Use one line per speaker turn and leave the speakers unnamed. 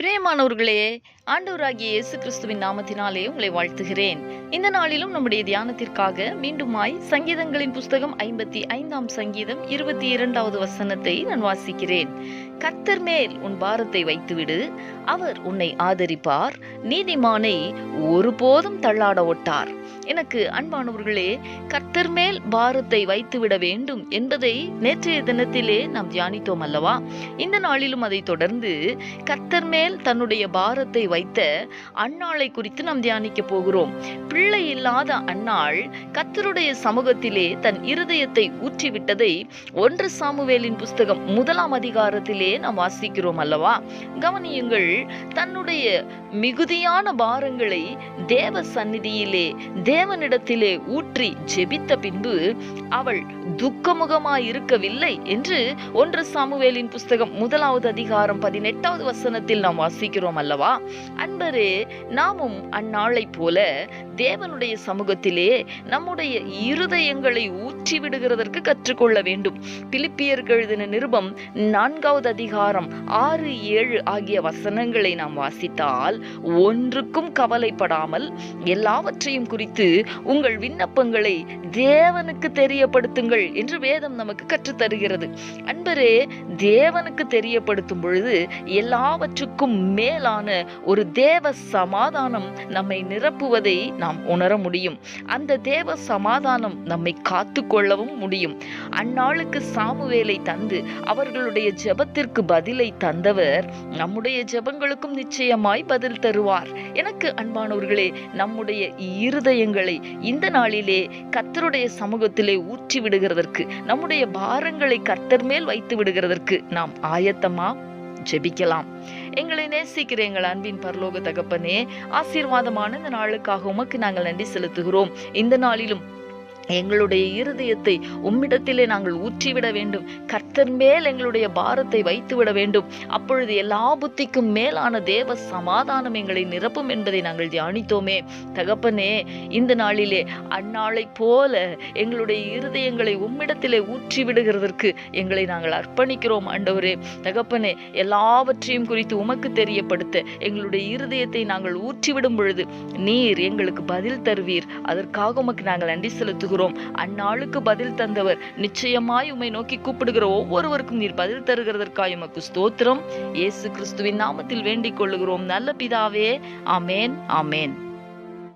பிரியமானவர்களே, ஆண்டவராகிய இயேசு கிறிஸ்துவின் நாமத்தினாலே உங்களை வாழ்த்துகிறேன். இந்த நாளிலும் நம்முடைய தியானத்திற்காக மீண்டுமாய் சங்கீதங்களின் புஸ்தகம் 55ஆம் சங்கீதம் 22வது வசனத்தை நான் வாசிக்கிறேன். கர்த்தர் மேல் உன் பாரத்தை வைத்துவிடு, அவர் உன்னை ஆதரிப்பார், நீதிமானை ஒருபோதும் தள்ளாட ஒட்டார். எனக்கு அன்பானவர்களே, கர்த்தர் மேல் பாரத்தை வைத்துவிட வேண்டும் என்பதை நேற்றைய தினத்திலே நாம் தியானித்தோம் அல்லவா? இந்த நாளிலும் அதை தொடர்ந்து கர்த்தர் மேல் தன்னுடைய பாரத்தை வைத்த அன்னாளை குறித்து நாம் தியானிக்க போகிறோம். பிள்ளை இல்லாத அன்னாள் கர்த்தருடைய சமூகத்திலே தன் இருதயத்தை ஊற்றிவிட்டதை 1 சாமுவேலின் புஸ்தகம் 1ஆம் அதிகாரத்திலே நாம் வாசிக்கிறோம் அல்லவா? கவனியுங்கள், தன்னுடைய மிகுதியான பாரங்களை தேவ சந்நிதியிலே தேவனிடத்திலே ஊற்றி ஜெபித்த பின்பு அவள் துக்கமுகமாய் இருக்கவில்லை என்று 1 சாமுவேலின் புஸ்தகம் 1ஆவது அதிகாரம் 18வது வசனத்தில் நாம் வாசிக்கிறோம் அல்லவா? அன்பரே, நாமும் அந்நாளை போல தேவனுடைய சமூகத்திலே நம்முடைய இருதயங்களை ஊற்றி விடுகிறதற்கு கற்றுக்கொள்ள வேண்டும். பிலிப்பியருக்கு எழுதின நிருபம் 4வது அதிகாரம் 6, 7 ஆகிய வசனங்களை நாம் வாசித்தால், ஒன்றுக்கும் கவலைப்படாமல் எல்லாவற்றையும் குறித்து உங்கள் விண்ணப்பங்களை தேவனுக்கு தெரியப்படுத்துங்கள் என்று வேதம் நமக்கு கற்றுத்தருகிறது. அன்பரே, தேவனுக்கு தெரியப்படுத்தும் பொழுது எல்லாவற்றுக்கும் மேலான ஒரு தேவ சமாதானம் நம்மை நிரப்புவதை நாம் உணர முடியும். அந்த தேவ சமாதானம் நம்மை காத்து கொள்ளவும் முடியும். அந்நாளுக்கு சாமுவேலை தந்து அவர்களுடைய ஜெபத்திற்கு பதிலை தந்தவர் நம்முடைய ஜெபங்களுக்கும் நிச்சயமாய் பதில் தருவார். எனக்கு அன்பானவர்களே, நம்முடைய இருதயங்களை இந்த நாளிலே கர்த்தருடைய சமூகத்திலே ஊற்றி விடுகிறதற்கு, நம்முடைய பாரங்களை கர்த்தர் மேல் வைத்து விடுகிறதற்கு நாம் ஆயத்தமா? ஜெபிக்கலாம். எங்களை நேசிக்கிற எங்கள் அன்பின் பரலோக தகப்பனே, ஆசீர்வாதமான இந்த நாளுக்காக உமக்கு நாங்கள் நன்றி செலுத்துகிறோம். இந்த நாளிலும் எங்களுடைய இருதயத்தை உம்மிடத்திலே நாங்கள் ஊற்றிவிட வேண்டும். கர்த்தர் மேல் எங்களுடைய பாரத்தை வைத்து விட வேண்டும். அப்பொழுது எல்லா புத்திக்கும் மேலான தேவ சமாதானம் எங்களை நிரப்பும் என்பதை நாங்கள் தியானித்தோமே. தகப்பனே, இந்த நாளிலே அந்நாளை போல எங்களுடைய இருதயங்களை உம்மிடத்திலே ஊற்றி விடுகிறதற்கு எங்களை நாங்கள் அர்ப்பணிக்கிறோம். ஆண்டவரே, தகப்பனே, எல்லாவற்றையும் குறித்து உமக்கு தெரியப்படுத்த எங்களுடைய இருதயத்தை நாங்கள் ஊற்றிவிடும் பொழுது நீர் எங்களுக்கு பதில் தருவீர். அதற்காக உமக்கு நாங்கள் நன்றி செலுத்துகிறோம். அந்நாளுக்கு பதில் தந்தவர் நிச்சயமாய் உம்மை நோக்கி கூப்பிடுகிற ஒவ்வொருவருக்கும் நீர் பதில் தருகிறதற்காக உமக்கு ஸ்தோத்திரம். இயேசு கிறிஸ்துவின் நாமத்தில் வேண்டிக் கொள்ளுகிறோம் நல்ல பிதாவே. ஆமேன், ஆமேன்.